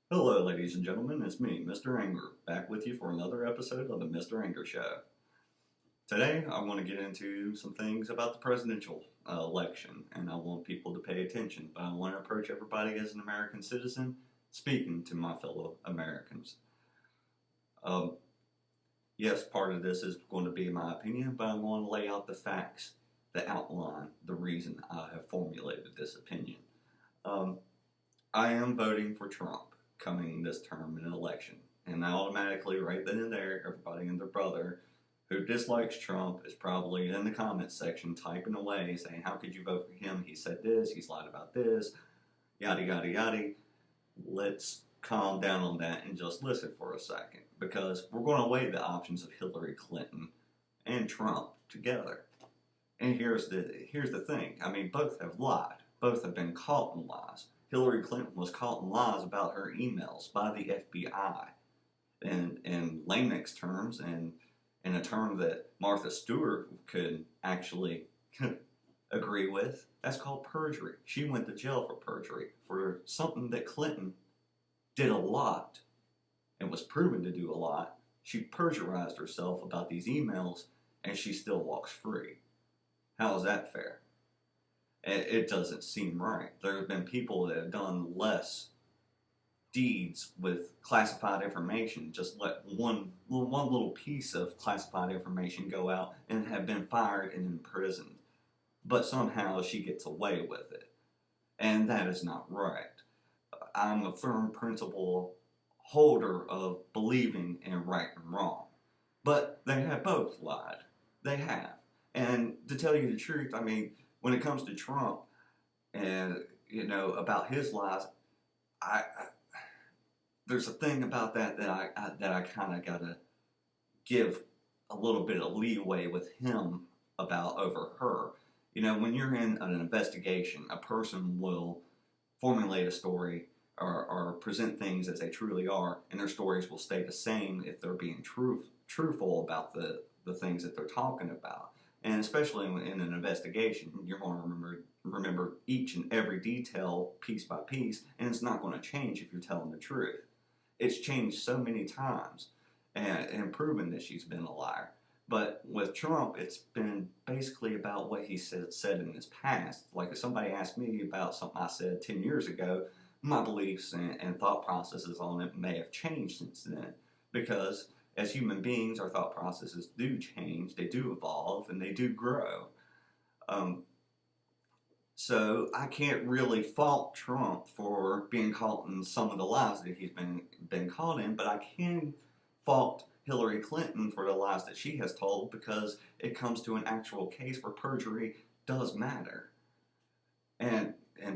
Hello, ladies and gentlemen. It's me, Mr. Anger, back with you for another episode of the Mr. Anger Show. Today, I want to get into some things about the presidential election, and I want people to pay attention, but I want to approach everybody as an American citizen, speaking to my fellow Americans. Um, yes, part of this is going to be my opinion, but I want to lay out the facts that outline the reason I have formulated this opinion. Um, I am voting for Trump coming this term in an election. And automatically, right then and there, everybody and their brother who dislikes Trump is probably in the comments section typing away saying, how could you vote for him? He said this, he's lied about this, yada, yada, yada. Let's calm down on that and just listen for a second because we're going to weigh the options of Hillary Clinton and Trump together. And here's the thing. I mean, both have lied. Both have been caught in lies. Hillary Clinton was caught in lies about her emails by the FBI. And in layman's terms, and in a term that Martha Stewart could actually agree with, that's called perjury. She went to jail for perjury for something that Clinton did a lot and was proven to do a lot. She perjurized herself about these emails and she still walks free. How is that fair? It doesn't seem right. There have been people that have done less deeds with classified information, just let one little piece of classified information go out and have been fired and imprisoned. But somehow she gets away with it. And that is not right. I'm a firm principle holder of believing in right and wrong. But they have both lied. They have. And to tell you the truth, I mean, when it comes to Trump and about his lies, I there's a thing about that I kind of gotta give a little bit of leeway with him about over her. When you're in an investigation, a person will formulate a story or present things as they truly are, and their stories will stay the same if they're being truthful about the things that they're talking about. And especially in an investigation, you're going to remember each and every detail piece by piece, and it's not going to change if you're telling the truth. It's changed so many times and proven that she's been a liar. But with Trump, it's been basically about what he said in his past. Like if somebody asked me about something I said 10 years ago, my beliefs and thought processes on it may have changed since then. Because as human beings, our thought processes do change, they do evolve, and they do grow. Um, so I can't really fault Trump for being caught in some of the lies that he's been caught in, but I can fault Hillary Clinton for the lies that she has told because it comes to an actual case where perjury does matter, and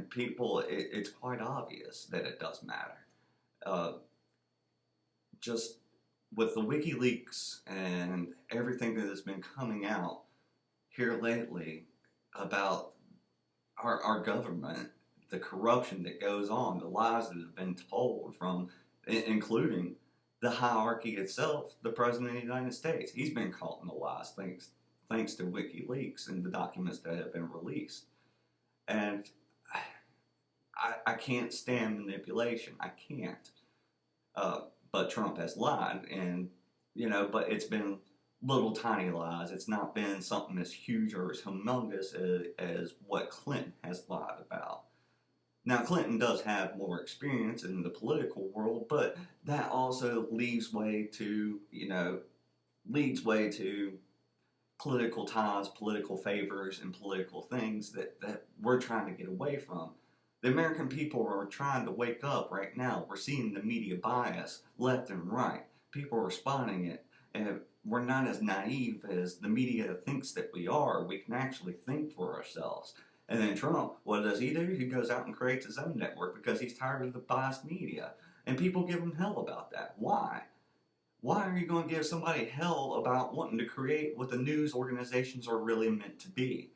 people, it's quite obvious that it does matter. Uh, just with the WikiLeaks and everything that has been coming out here lately about our government, the corruption that goes on, the lies that have been told from, including the hierarchy itself, the President of the United States. He's been caught in the lies thanks to WikiLeaks and the documents that have been released. And I can't stand manipulation. I can't. But Trump has lied, and but it's been little tiny lies. It's not been something as huge or as humongous as what Clinton has lied about. Now, Clinton does have more experience in the political world, but that also leads way to political ties, political favors, and political things that we're trying to get away from. The American people are trying to wake up right now. We're seeing the media bias left and right. People are responding it, and we're not as naive as the media thinks that we are. We can actually think for ourselves. And then Trump, what does he do? He goes out and creates his own network because he's tired of the biased media. And people give him hell about that. Why? Why are you going to give somebody hell about wanting to create what the news organizations are really meant to be?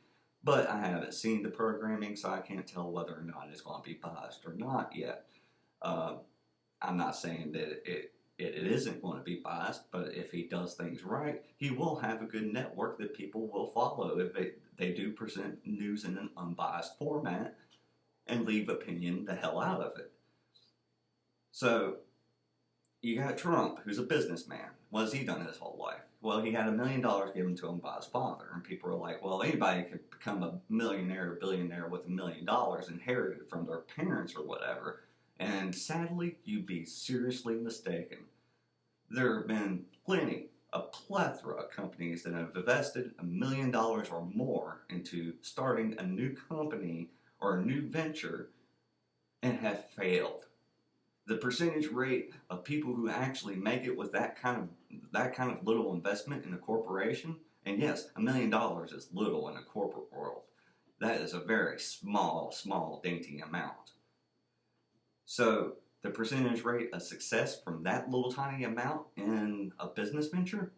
But I haven't seen the programming, so I can't tell whether or not it's going to be biased or not yet. Uh, I'm not saying that it isn't going to be biased, but if he does things right, he will have a good network that people will follow if they do present news in an unbiased format and leave opinion the hell out of it. So you got Trump, who's a businessman. What has he done his whole life? Well, he had $1 million given to him by his father, and people are like, well, anybody could become a millionaire or billionaire with $1 million inherited from their parents or whatever. And sadly, you'd be seriously mistaken. There have been a plethora of companies that have invested $1 million or more into starting a new company or a new venture and have failed. The percentage rate of people who actually make it with that kind of little investment in a corporation, and yes, $1 million is little in a corporate world. That is a very small, dainty amount. So the percentage rate of success from that little tiny amount in a business venture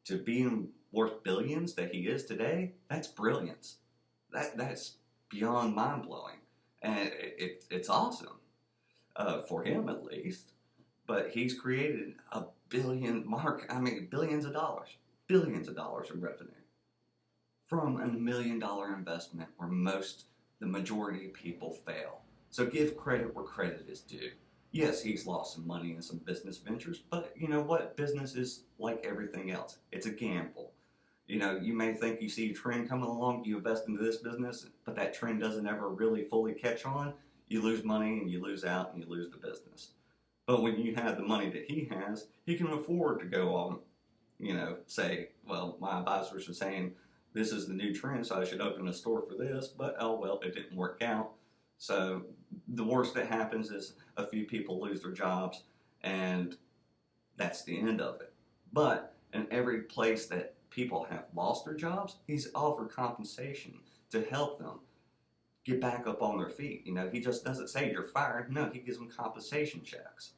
to being worth billions that he is today, that's brilliance. That's beyond mind blowing, and it's awesome. For him at least, but he's created billions of dollars in revenue from a $1 million investment where the majority of people fail. So give credit where credit is due. Yes, he's lost some money in some business ventures, but you know what? Business is like everything else. It's a gamble. You may think you see a trend coming along, you invest into this business, but that trend doesn't ever really fully catch on. You lose money and you lose out and you lose the business. But when you have the money that he has, he can afford to go on, say, well, my advisors are saying this is the new trend, so I should open a store for this, but oh well, it didn't work out. So the worst that happens is a few people lose their jobs, and that's the end of it. But in every place that people have lost their jobs, he's offered compensation to help them get back up on their feet. He just doesn't say you're fired. No, he gives them compensation checks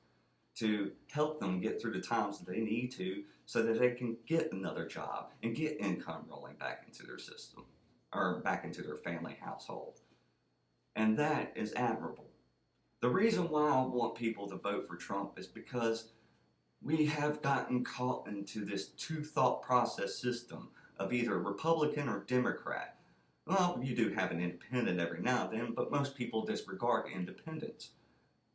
to help them get through the times that they need to so that they can get another job and get income rolling back into their system or back into their family household. And that is admirable. The reason why I want people to vote for Trump is because we have gotten caught into this two thought process system of either Republican or Democrat. Well, you do have an independent every now and then, but most people disregard independents.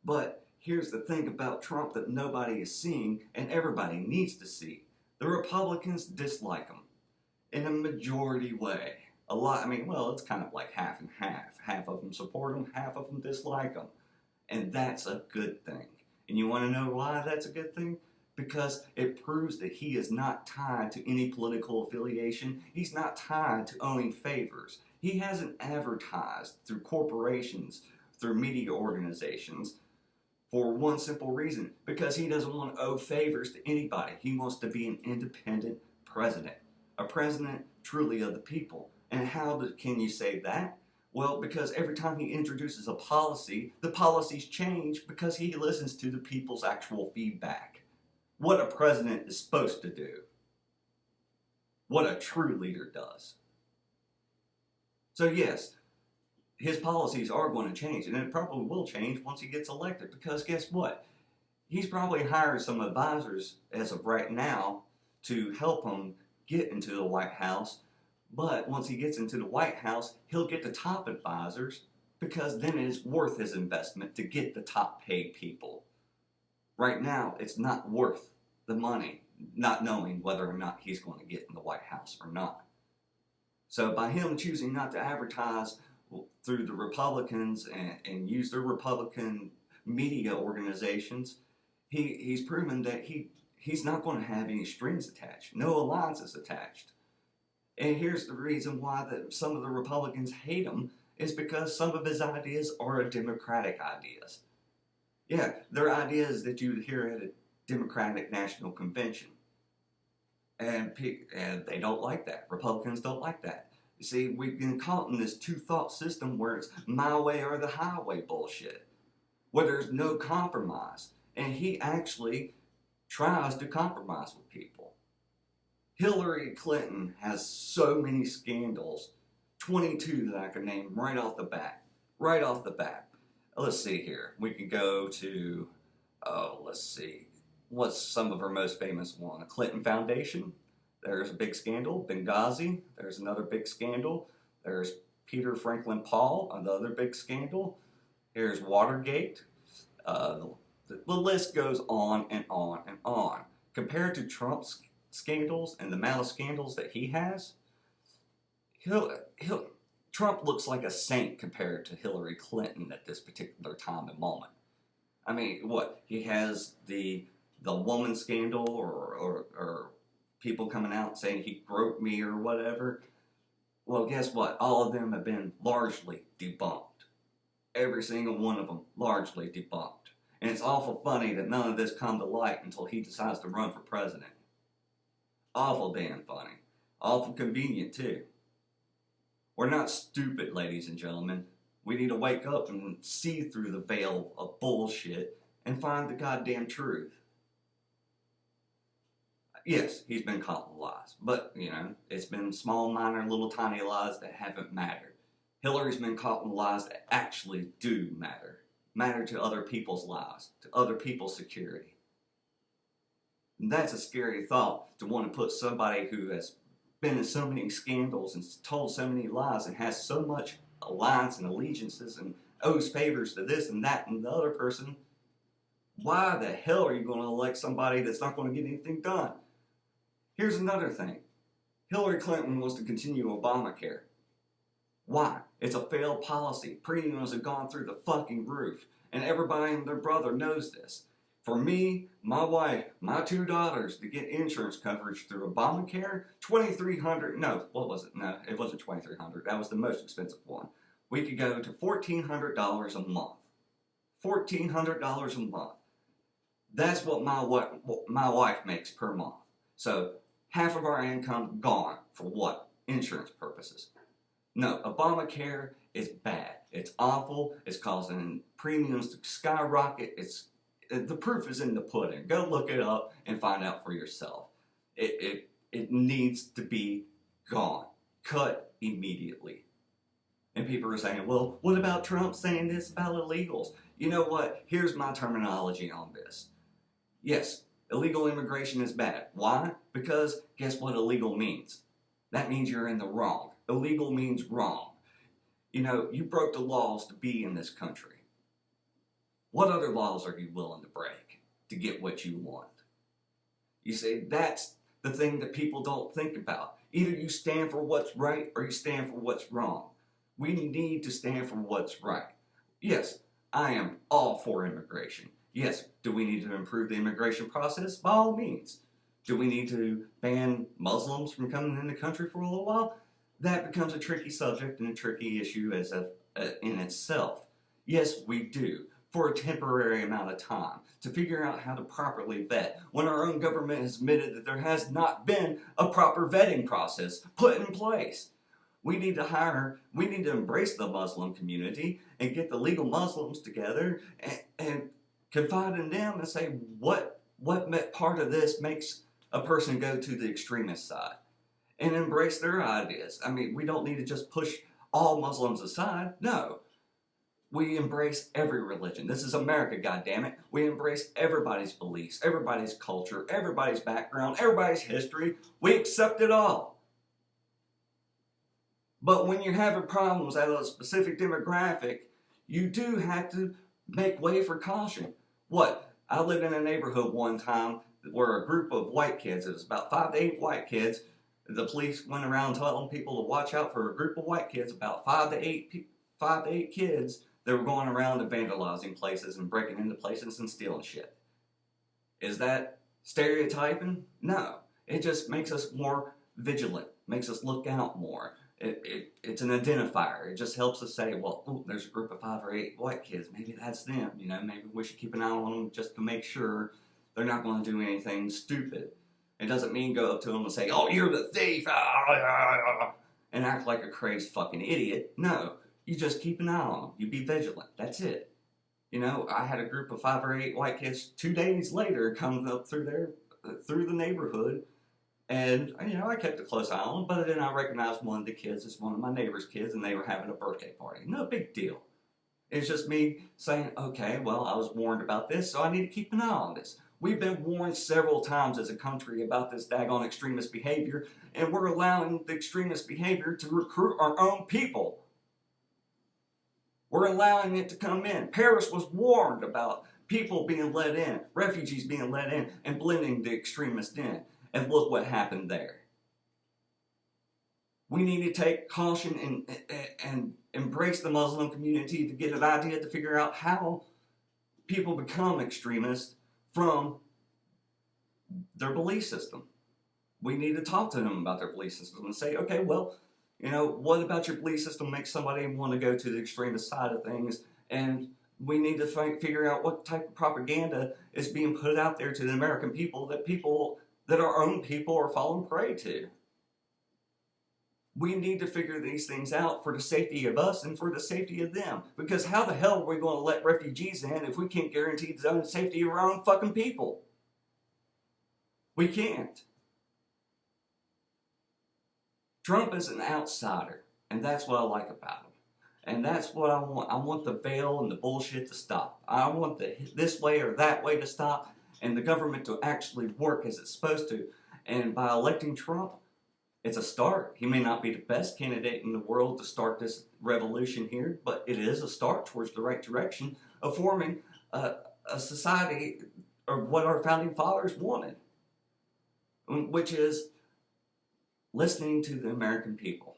But here's the thing about Trump that nobody is seeing and everybody needs to see. The Republicans dislike him in a majority way. It's kind of like half and half. Half of them support him, half of them dislike him. And that's a good thing. And you want to know why that's a good thing? Because it proves that he is not tied to any political affiliation. He's not tied to owning favors. He hasn't advertised through corporations, through media organizations, for one simple reason, because he doesn't want to owe favors to anybody. He wants to be an independent president, a president truly of the people. And how can you say that? Well, because every time he introduces a policy, the policies change because he listens to the people's actual feedback. What a president is supposed to do. What a true leader does. So yes, his policies are going to change, and it probably will change once he gets elected, because guess what? He's probably hired some advisors as of right now to help him get into the White House, but once he gets into the White House, he'll get the top advisors, because then it is worth his investment to get the top paid people. Right now, it's not worth the money, not knowing whether or not he's going to get in the White House or not. So by him choosing not to advertise through the Republicans and use their Republican media organizations, he's proven that he's not going to have any strings attached, no alliances attached. And here's the reason why some of the Republicans hate him, is because some of his ideas are Democratic ideas. Yeah, they're ideas that you would hear at a Democratic National Convention. And they don't like that. Republicans don't like that. You see, we've been caught in this two-thought system where it's my way or the highway bullshit, where there's no compromise. And he actually tries to compromise with people. Hillary Clinton has so many scandals, 22 that I can name right off the bat. Right off the bat. Let's see here. We can go to, let's see. What's some of her most famous one? The Clinton Foundation. There's a big scandal. Benghazi. There's another big scandal. There's Peter Franklin Paul, another big scandal. Here's Watergate. the list goes on and on and on. Compared to Trump's scandals and the amount of scandals that he has, Trump looks like a saint compared to Hillary Clinton at this particular time and moment. I mean, what? He has the woman scandal or people coming out saying he groped me or whatever. Well, guess what? All of them have been largely debunked. Every single one of them largely debunked. And it's awful funny that none of this come to light until he decides to run for president. Awful damn funny. Awful convenient, too. We're not stupid, ladies and gentlemen. We need to wake up and see through the veil of bullshit and find the goddamn truth. Yes, he's been caught in lies, but, it's been small, minor, little tiny lies that haven't mattered. Hillary's been caught in lies that actually do matter to other people's lives, to other people's security. And that's a scary thought, to want to put somebody who has been in so many scandals and told so many lies and has so much alliance and allegiances and owes favors to this and that and the other person. Why the hell are you going to elect somebody that's not going to get anything done? Here's another thing. Hillary Clinton wants to continue Obamacare. Why? It's a failed policy. Premiums have gone through the fucking roof. And everybody and their brother knows this. For me, my wife, my two daughters, to get insurance coverage through Obamacare, $2,300, no, what was it? No, it wasn't $2,300. That was the most expensive one. We could go to $1,400 a month. $1,400 a month. That's what my wife makes per month. So half of our income gone for what? Insurance purposes. No, Obamacare is bad. It's awful. It's causing premiums to skyrocket. The proof is in the pudding. Go look it up and find out for yourself. It needs to be gone. Cut immediately. And people are saying, well, what about Trump saying this about illegals? You know what? Here's my terminology on this. Yes, illegal immigration is bad. Why? Because guess what illegal means? That means you're in the wrong. Illegal means wrong. You broke the laws to be in this country. What other laws are you willing to break to get what you want? You see, that's the thing that people don't think about. Either you stand for what's right or you stand for what's wrong. We need to stand for what's right. Yes, I am all for immigration. Yes, do we need to improve the immigration process? By all means. Do we need to ban Muslims from coming in the country for a little while? That becomes a tricky subject and a tricky issue in itself. Yes, we do. For a temporary amount of time, to figure out how to properly vet, when our own government has admitted that there has not been a proper vetting process put in place. We need to embrace the Muslim community and get the legal Muslims together and confide in them and say what part of this makes a person go to the extremist side and embrace their ideas. I mean, we don't need to just push all Muslims aside. No. We embrace every religion. This is America, goddammit. We embrace everybody's beliefs, everybody's culture, everybody's background, everybody's history. We accept it all. But when you're having problems at a specific demographic, you do have to make way for caution. What? I lived in a neighborhood one time where a group of white kids, it was about 5 to 8 white kids, the police went around telling people to watch out for a group of white kids, about 5 to 8 kids. They were going around and vandalizing places and breaking into places and stealing shit. Is that stereotyping? No. It just makes us more vigilant, makes us look out more. It's an identifier. It just helps us say, well, ooh, there's a group of 5 or 8 white kids. Maybe that's them. Maybe we should keep an eye on them just to make sure they're not going to do anything stupid. It doesn't mean go up to them and say, oh, you're the thief, and act like a crazed fucking idiot. No. You just keep an eye on them. You be vigilant. That's it. I had a group of 5 or 8 white kids 2 days later come up through the neighborhood, and I kept a close eye on them. But then I recognized one of the kids as one of my neighbor's kids, and they were having a birthday party. No big deal. It's just me saying, okay, well, I was warned about this, so I need to keep an eye on this. We've been warned several times as a country about this daggone extremist behavior, and we're allowing the extremist behavior to recruit our own people. We're allowing it to come in. Paris was warned about people being let in, refugees being let in, and blending the extremists in. And look what happened there. We need to take caution and embrace the Muslim community to get an idea to figure out how people become extremists from their belief system. We need to talk to them about their belief system and say, okay, well, you know, what about your belief system makes somebody want to go to the extremist side of things? And we need to figure out what type of propaganda is being put out there to the American people that our own people are falling prey to. We need to figure these things out for the safety of us and for the safety of them. Because how the hell are we going to let refugees in if we can't guarantee the own safety of our own fucking people? We can't. Trump is an outsider, and that's what I like about him. And that's what I want. I want the veil and the bullshit to stop. I want this way or that way to stop, and the government to actually work as it's supposed to. And by electing Trump, it's a start. He may not be the best candidate in the world to start this revolution here, but it is a start towards the right direction of forming a society, or what our founding fathers wanted, which is listening to the American people,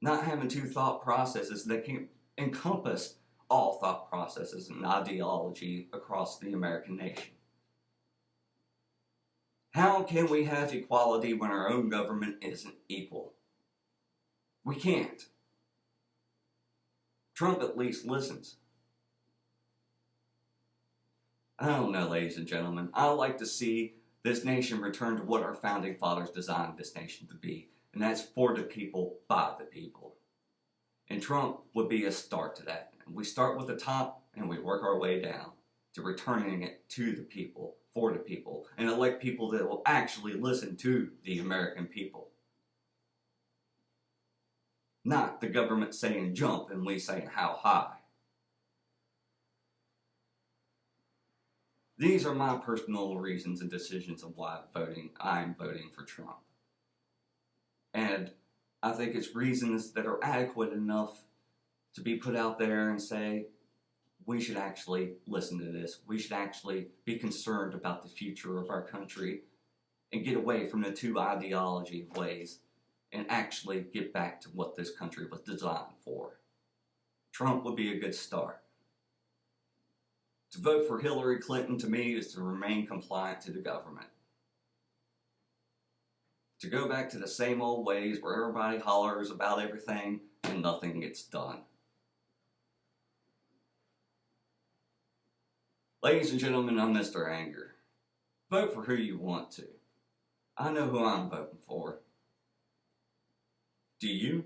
not having two thought processes that can encompass all thought processes and ideology across the American nation. How can we have equality when our own government isn't equal? We can't. Trump at least listens. I don't know, ladies and gentlemen. I like to see this nation return to what our founding fathers designed this nation to be, and that's for the people, by the people. And Trump would be a start to that. We start with the top, and we work our way down to returning it to the people, for the people, and elect people that will actually listen to the American people. Not the government saying jump and we saying how high. These are my personal reasons and decisions of why I'm voting for Trump. And I think it's reasons that are adequate enough to be put out there and say, we should actually listen to this. We should actually be concerned about the future of our country and get away from the two ideology ways and actually get back to what this country was designed for. Trump would be a good start. To vote for Hillary Clinton, to me, is to remain compliant to the government. To go back to the same old ways where everybody hollers about everything and nothing gets done. Ladies and gentlemen, I'm Mr. Anger. Vote for who you want to. I know who I'm voting for. Do you?